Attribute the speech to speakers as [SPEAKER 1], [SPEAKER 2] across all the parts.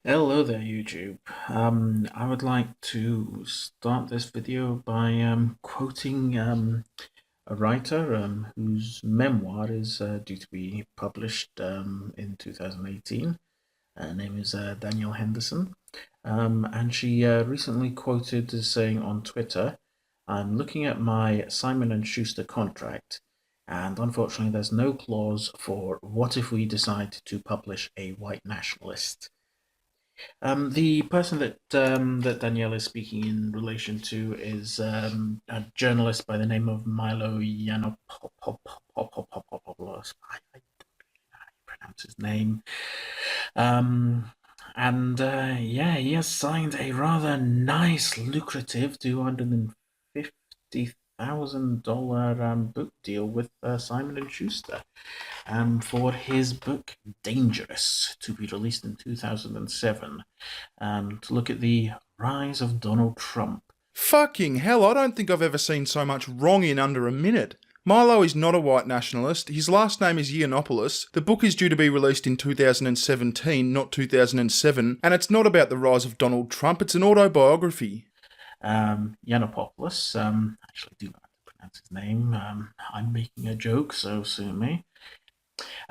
[SPEAKER 1] Hello there, YouTube. I would like to start this video by quoting a writer whose memoir is due to be published in 2018. Her name is Danielle Henderson, and she recently quoted as saying on Twitter, "I'm looking at my Simon and Schuster contract, and unfortunately, there's no clause for what if we decide to publish a white nationalist." The person that Danielle is speaking in relation to is a journalist by the name of Milo Yiannopoulos. I pronounce his name. Um, and yeah, he has signed a rather nice, lucrative $250,000 book deal with Simon and Schuster for his book Dangerous, to be released in 2007, to look at the rise of Donald Trump.
[SPEAKER 2] Fucking hell, I don't think I've ever seen so much wrong in under a minute. Milo is not a white nationalist. His last name is Yiannopoulos. The book is due to be released in 2017, not 2007, and it's not about the rise of Donald Trump, it's an autobiography.
[SPEAKER 1] Yiannopoulos, actually do not pronounce his name. I'm making a joke, so sue me.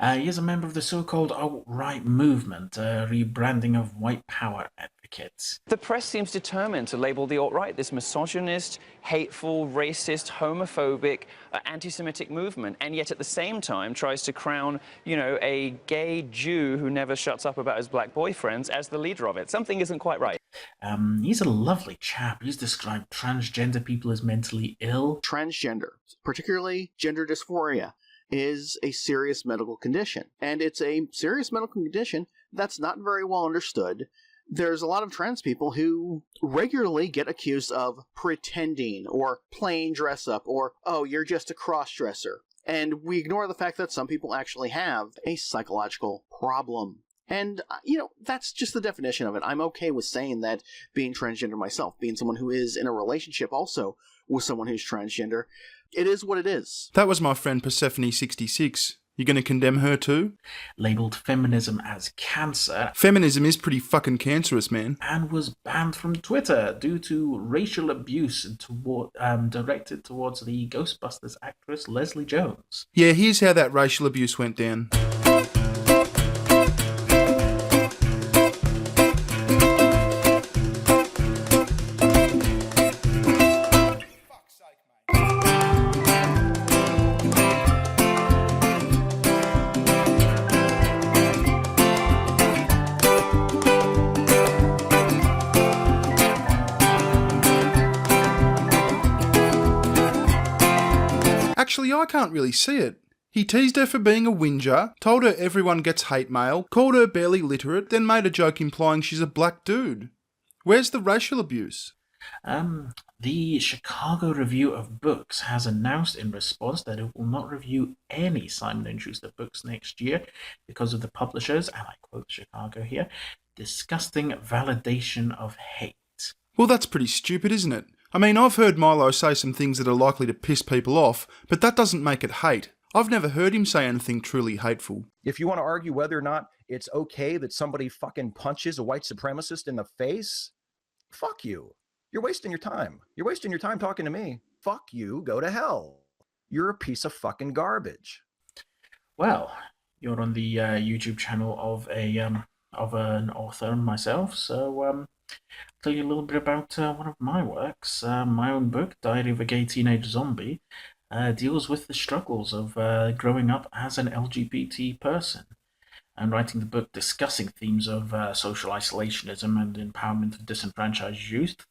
[SPEAKER 1] He is a member of the so-called alt-right movement, rebranding of white power advocates.
[SPEAKER 3] The press seems determined to label the alt-right this misogynist, hateful, racist, homophobic, anti-Semitic movement, and yet at the same time tries to crown, a gay Jew who never shuts up about his black boyfriends as the leader of it. Something isn't quite right.
[SPEAKER 1] He's a lovely chap. He's described transgender people as mentally ill.
[SPEAKER 4] Transgender, particularly gender dysphoria, is a serious medical condition. And it's a serious medical condition that's not very well understood. There's a lot of trans people who regularly get accused of pretending or playing dress up or, oh, you're just a cross-dresser. And we ignore the fact that some people actually have a psychological problem. And, that's just the definition of it. I'm okay with saying that being transgender myself, being someone who is in a relationship also with someone who's transgender, it is what it is.
[SPEAKER 2] That was my friend Persephone66. You gonna condemn her too?
[SPEAKER 1] Labelled feminism as cancer.
[SPEAKER 2] Feminism is pretty fucking cancerous, man.
[SPEAKER 1] And was banned from Twitter due to racial abuse directed towards the Ghostbusters actress Leslie Jones.
[SPEAKER 2] Yeah, here's how that racial abuse went down. Actually, I can't really see it. He teased her for being a whinger, told her everyone gets hate mail, called her barely literate, then made a joke implying she's a black dude. Where's the racial abuse?
[SPEAKER 1] The Chicago Review of Books has announced in response that it will not review any Simon & Schuster books next year because of the publishers, and I quote Chicago here, disgusting validation of hate.
[SPEAKER 2] Well, that's pretty stupid, isn't it? I mean, I've heard Milo say some things that are likely to piss people off, but that doesn't make it hate. I've never heard him say anything truly hateful.
[SPEAKER 5] If you want to argue whether or not it's okay that somebody fucking punches a white supremacist in the face, fuck you. You're wasting your time. You're wasting your time talking to me. Fuck you, go to hell. You're a piece of fucking garbage.
[SPEAKER 1] Well, you're on the YouTube channel of an author myself, so I'll tell you a little bit about one of my works. My own book, Diary of a Gay Teenage Zombie, deals with the struggles of growing up as an LGBT person, and writing the book discussing themes of social isolationism and empowerment of disenfranchised youth.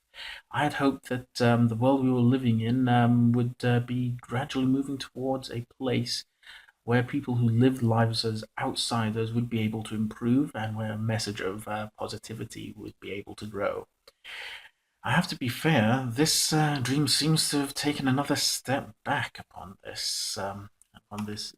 [SPEAKER 1] I had hoped that the world we were living in would be gradually moving towards a place where people who lived lives as outsiders would be able to improve, and where a message of positivity would be able to grow. I have to be fair, this dream seems to have taken another step back upon the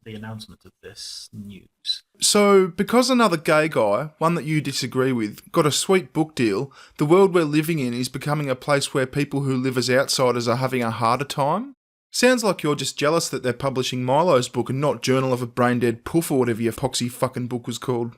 [SPEAKER 1] announcement of this news.
[SPEAKER 2] So, because another gay guy, one that you disagree with, got a sweet book deal, the world we're living in is becoming a place where people who live as outsiders are having a harder time? Sounds like you're just jealous that they're publishing Milo's book and not Journal of a Brain Dead Poof or whatever your poxy fucking book was called.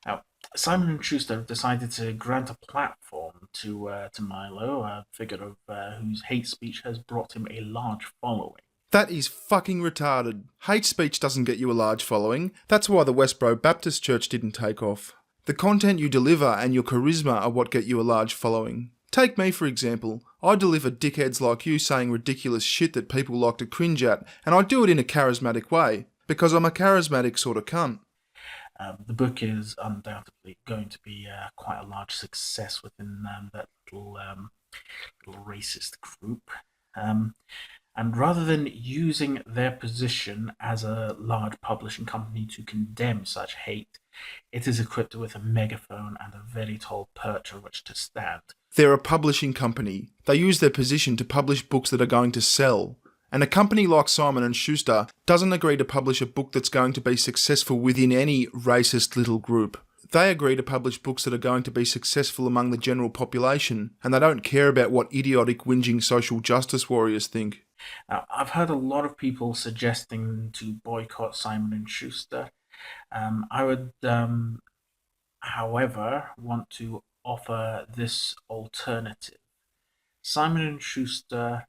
[SPEAKER 1] Now, Simon & Schuster decided to grant a platform to Milo, a figure of whose hate speech has brought him a large following.
[SPEAKER 2] That is fucking retarded. Hate speech doesn't get you a large following. That's why the Westboro Baptist Church didn't take off. The content you deliver and your charisma are what get you a large following. Take me, for example. I deliver dickheads like you saying ridiculous shit that people like to cringe at, and I do it in a charismatic way, because I'm a charismatic sort of cunt.
[SPEAKER 1] The book is undoubtedly going to be quite a large success within that little racist group. And rather than using their position as a large publishing company to condemn such hate, it is equipped with a megaphone and a very tall perch on which to stand.
[SPEAKER 2] They're a publishing company. They use their position to publish books that are going to sell. And a company like Simon & Schuster doesn't agree to publish a book that's going to be successful within any racist little group. They agree to publish books that are going to be successful among the general population, and they don't care about what idiotic, whinging social justice warriors think.
[SPEAKER 1] Now, I've heard a lot of people suggesting to boycott Simon & Schuster. I would, however, want to offer this alternative. Simon & Schuster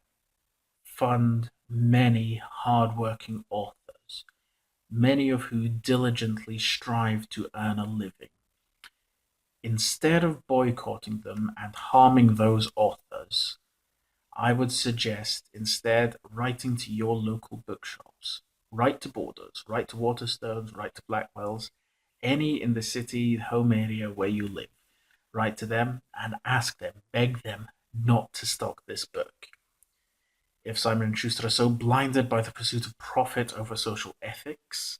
[SPEAKER 1] fund many hard-working authors, many of who diligently strive to earn a living. Instead of boycotting them and harming those authors, I would suggest instead writing to your local bookshops. Write to Borders, write to Waterstones, write to Blackwells, any in the city, home area where you live. Write to them and ask them, beg them not to stock this book. If Simon & Schuster are so blinded by the pursuit of profit over social ethics,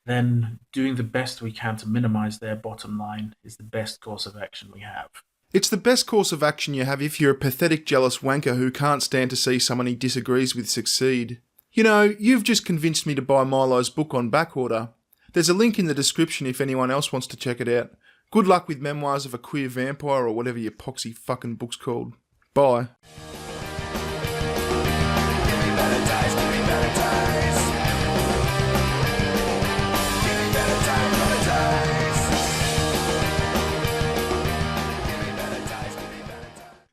[SPEAKER 1] then doing the best we can to minimize their bottom line is the best course of action we have.
[SPEAKER 2] It's the best course of action you have if you're a pathetic, jealous wanker who can't stand to see someone he disagrees with succeed. You know, you've just convinced me to buy Milo's book on backorder. There's a link in the description if anyone else wants to check it out. Good luck with Memoirs of a Queer Vampire or whatever your poxy fucking book's called. Bye.